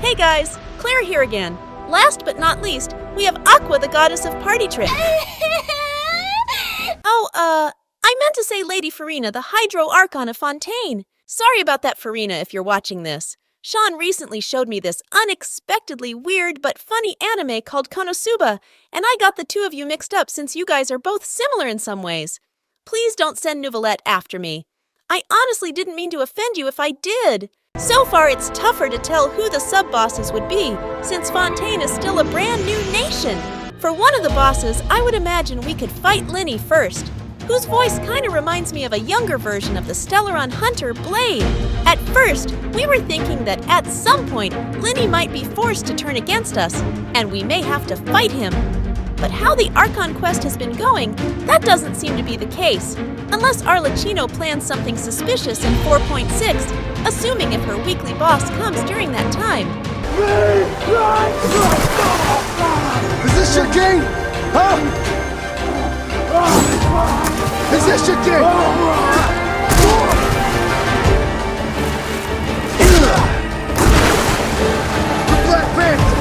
Hey guys, Clara here again. Last but not least, we have Aqua, the goddess of party tricks. I meant to say Lady Furina, the Hydro Archon of Fontaine. Sorry about that, Furina, if you're watching this. Sean recently showed me this unexpectedly weird but funny anime called Konosuba, and I got the two of you mixed up since you guys are both similar in some ways. Please don't send Nouvellette after me. I honestly didn't mean to offend you if I did. So far, it's tougher to tell who the sub-bosses would be, since Fontaine is still a brand new nation. For one of the bosses, I would imagine we could fight Lyney first, whose voice kind of reminds me of a younger version of the Stellaron hunter, Blade. At first, we were thinking that at some point, Lyney might be forced to turn against us, and we may have to fight him. But how the Archon quest has been going, that doesn't seem to be the case, unless Arlecchino plans something suspicious in 4.6, assuming if her weekly boss comes during that time. Is this your game? Huh? Is this your game? The Black Panther,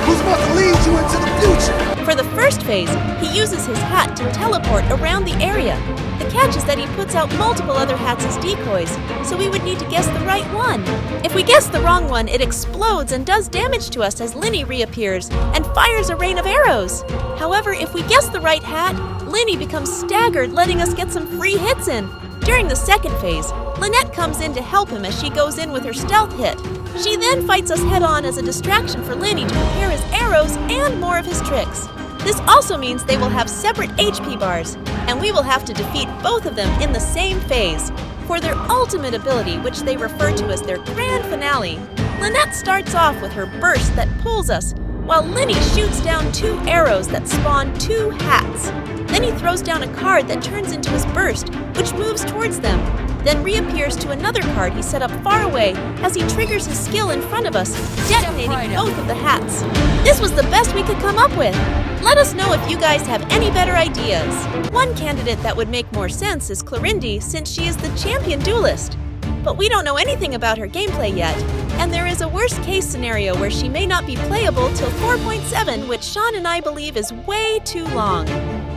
who's about to lead you into the future. For the first phase, he uses his hat to teleport around the area. The catch is that he puts out multiple other hats as decoys, so we would need to guess the right one. If we guess the wrong one, it explodes and does damage to us as Lyney reappears and fires a rain of arrows. However, if we guess the right hat, Lyney becomes staggered, letting us get some free hits in. During the second phase, Lynette comes in to help him as she goes in with her stealth hit. She then fights us head-on as a distraction for Lyney to prepare his arrows and more of his tricks. This also means they will have separate HP bars, and we will have to defeat both of them in the same phase. For their ultimate ability, which they refer to as their grand finale, Lynette starts off with her burst that pulls us, while Lyney shoots down 2 arrows that spawn 2 hats. Then he throws down a card that turns into his burst, which moves towards them, then reappears to another card he set up far away as he triggers his skill in front of us, detonating both of the hats. This was the best we could come up with. Let us know if you guys have any better ideas. One candidate that would make more sense is Clorinde, since she is the champion duelist. But we don't know anything about her gameplay yet, and there is a worst-case scenario where she may not be playable till 4.7, which Sean and I believe is way too long.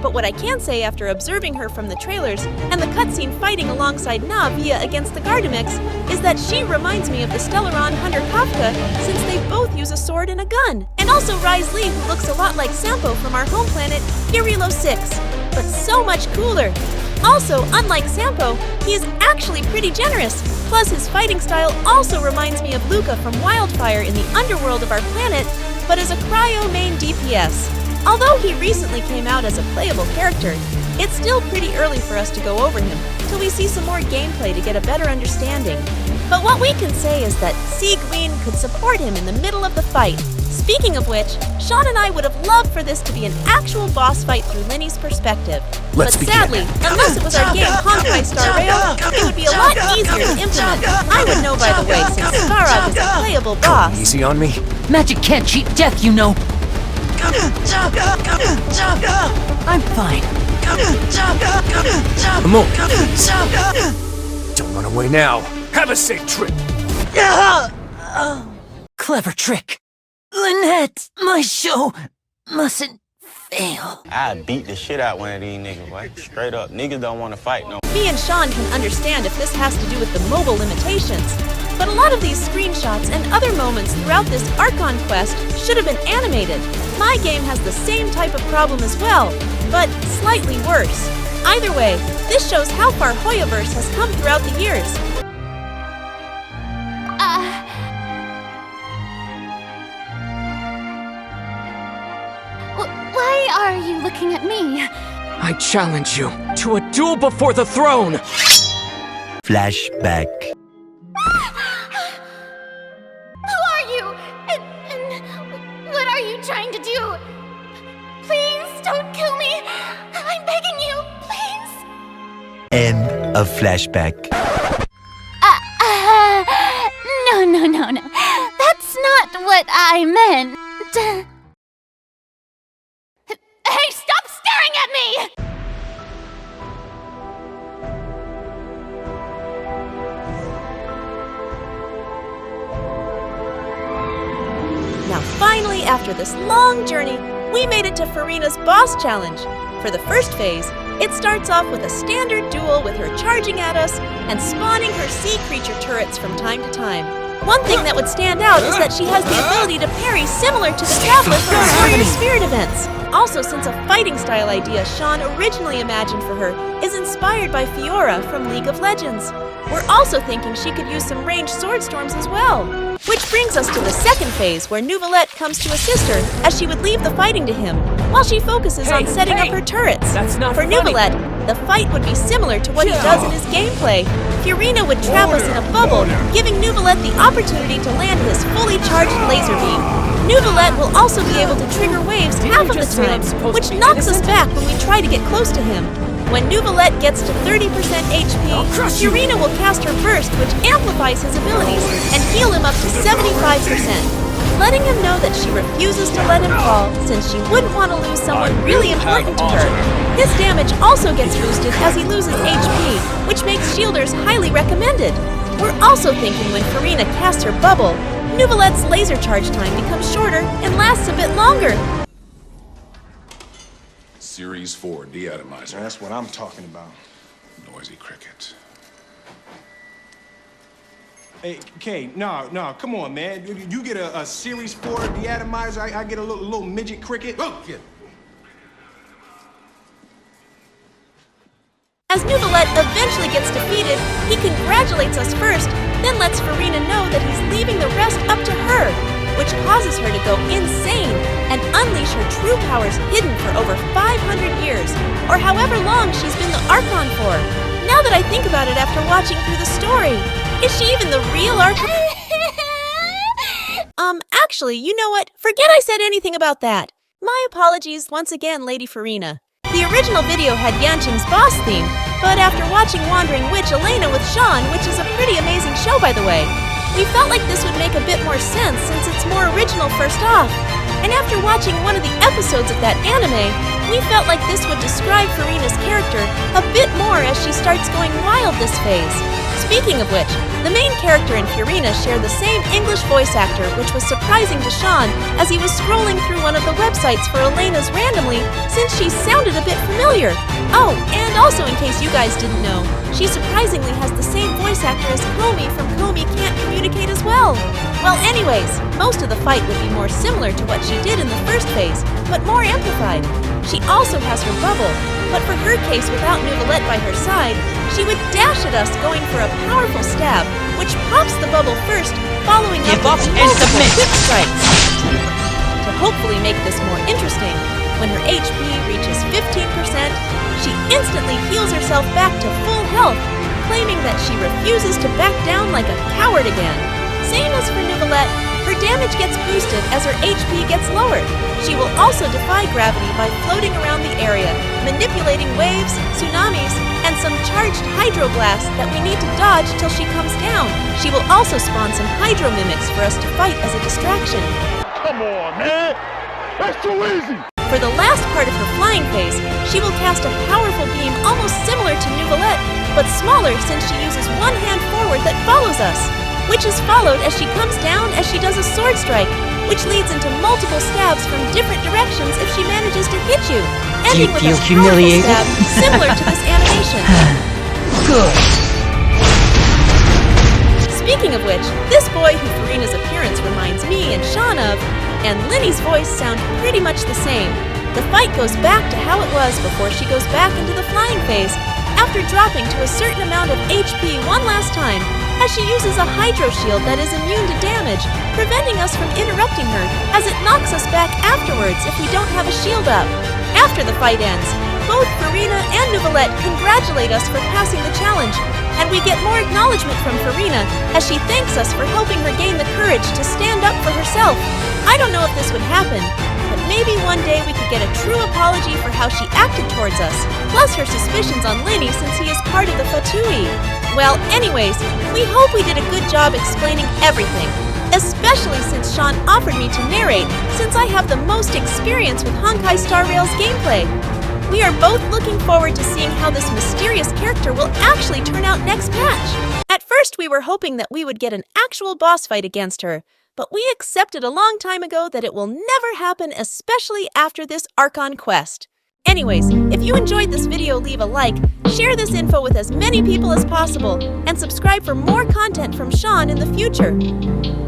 But what I can say after observing her from the trailers and the cutscene fighting alongside Navia against the Gardamex is that she reminds me of the Stellaron hunter Kafka, since they both use a sword and a gun. And also Wriothesley, who looks a lot like Sampo from our home planet, Kirilo 6, but so much cooler. Also, unlike Sampo, he is actually pretty generous. Plus, his fighting style also reminds me of Luca from Wildfire in the underworld of our planet, but as a cryo main DPS. Although he recently came out as a playable character, it's still pretty early for us to go over him till we see some more gameplay to get a better understanding. But what we can say is that Sigwin could support him in the middle of the fight. Speaking of which, Sean and I would have loved for this to be an actual boss fight through Lyney's perspective. But sadly, unless it was our game Honkai by Star Rail, it would be a lot easier to implement. I would know, by the way, since Starog is a playable boss. Easy on me. Magic can't cheat death, you know. I'm fine. Come on, please. Don't run away now. Have a safe trip. Clever trick. Lynette, my show mustn't fail. I beat the shit out one of these niggas, boy. Straight up. Niggas don't want to fight no. Me and Sean can understand if this has to do with the mobile limitations, but a lot of these screenshots and other moments throughout this Archon quest should have been animated. My game has the same type of problem as well, but slightly worse. Either way, this shows how far Hoyoverse has come throughout the years. Why are you looking at me? I challenge you to a duel before the throne. Flashback. Who are you? And what are you trying to do? Please don't kill me. I'm begging you, please. End of flashback. No. That's not what I meant. Hey, stop staring at me! after this long journey, we made it to Furina's boss challenge. For the first phase, it starts off with a standard duel with her charging at us and spawning her sea creature turrets from time to time. One thing that would stand out is that she has the ability to parry similar to the Traveler from Warrior Spirit events. Also, since a fighting style idea Sean originally imagined for her is inspired by Fiora from League of Legends. We're also thinking she could use some ranged sword storms as well. Which brings us to the second phase, where Neuvillette comes to assist her as she would leave the fighting to him, while she focuses on setting up her turrets. That's not for funny. Neuvillette, the fight would be similar to what he does in his gameplay. Furina would trap us in a bubble, giving Neuvillette the opportunity to land his fully charged laser beam. Neuvillette will also be able to trigger waves half of the time, which knocks us back when we try to get close to him. When Neuvillette gets to 30% HP, Furina will cast her burst, which amplifies his abilities, and heal him up to 75%, letting him know that she refuses to let him fall since she wouldn't want to lose someone really important to her. His damage also gets boosted as he loses HP, which makes shielders highly recommended. We're also thinking when Furina casts her bubble, Neuvillette's laser charge time becomes shorter and lasts a bit longer. Series 4 deatomizer. That's what I'm talking about. Noisy cricket. Hey, Kay, no, come on, man. You get a Series 4 deatomizer, I get a little midget cricket. Oh, yeah. As Neuvillette eventually gets defeated, he congratulates us first, then lets Furina know that he's leaving the rest up to her, which causes her to go insane and unleash her true powers hidden for over 500 years, or however long she's been the Archon for. Now that I think about it after watching through the story, is she even the real Archon? Actually, you know what? Forget I said anything about that. My apologies once again, Lady Furina. The original video had Genshin's boss theme, but after watching Wandering Witch Elena with Sean, which is a pretty amazing show by the way, we felt like this would make a bit more sense since it's more original first off. And after watching one of the episodes of that anime, we felt like this would describe Furina's character a bit more as she starts going wild this phase. Speaking of which, the main character and Furina share the same English voice actor, which was surprising to Sean as he was scrolling through one of the websites for Elena's randomly, since she sounded a bit familiar. Oh, and also in case you guys didn't know, she surprisingly has the same voice actor as Comey from Comey Can't Communicate as well. Well, anyways, most of the fight would be more similar to what she did in the first phase, but more amplified. She also has her bubble, but for her case without Neuvillette by her side, she would dash at us going for a powerful stab, which pops the bubble first, following up with multiple quick strikes. To hopefully make this more interesting, when her HP reaches 15%, she instantly heals herself back to full health, claiming that she refuses to back down like a coward again. Same as for Neuvillette, her damage gets boosted as her HP gets lowered. She will also defy gravity by floating around the area, manipulating waves, tsunamis, and some charged hydroblasts that we need to dodge till she comes down. She will also spawn some hydro mimics for us to fight as a distraction. Come on, man! That's too easy! For the last part of her flying phase, she will cast a powerful beam almost similar to Neuvillette, but smaller since she uses one hand forward that follows us, which is followed as she comes down as she does a sword strike, which leads into multiple stabs from different directions if she manages to hit you, ending with a powerful stab similar to this animation. Good. Speaking of which, this boy who Furina's appearance reminds me and Sean of, and Lyney's voice sound pretty much the same. The fight goes back to how it was before she goes back into the flying phase, after dropping to a certain amount of HP one last time, as she uses a hydro shield that is immune to damage, preventing us from interrupting her, as it knocks us back afterwards if we don't have a shield up. After the fight ends, both Furina and Neuvillette congratulate us for passing the challenge, and we get more acknowledgement from Furina as she thanks us for helping her gain the courage to stand up for herself. I don't know if this would happen, but maybe one day we could get a true apology for how she acted towards us, plus her suspicions on Lyney since he is part of the Fatui. Well, anyways, we hope we did a good job explaining everything, especially since Sean offered me to narrate, since I have the most experience with Honkai Star Rail's gameplay. We are both looking forward to seeing how this mysterious character will actually turn out next patch. At first, we were hoping that we would get an actual boss fight against her, but we accepted a long time ago that it will never happen, especially after this Archon quest. Anyways, if you enjoyed this video, leave a like, share this info with as many people as possible, and subscribe for more content from Sean in the future.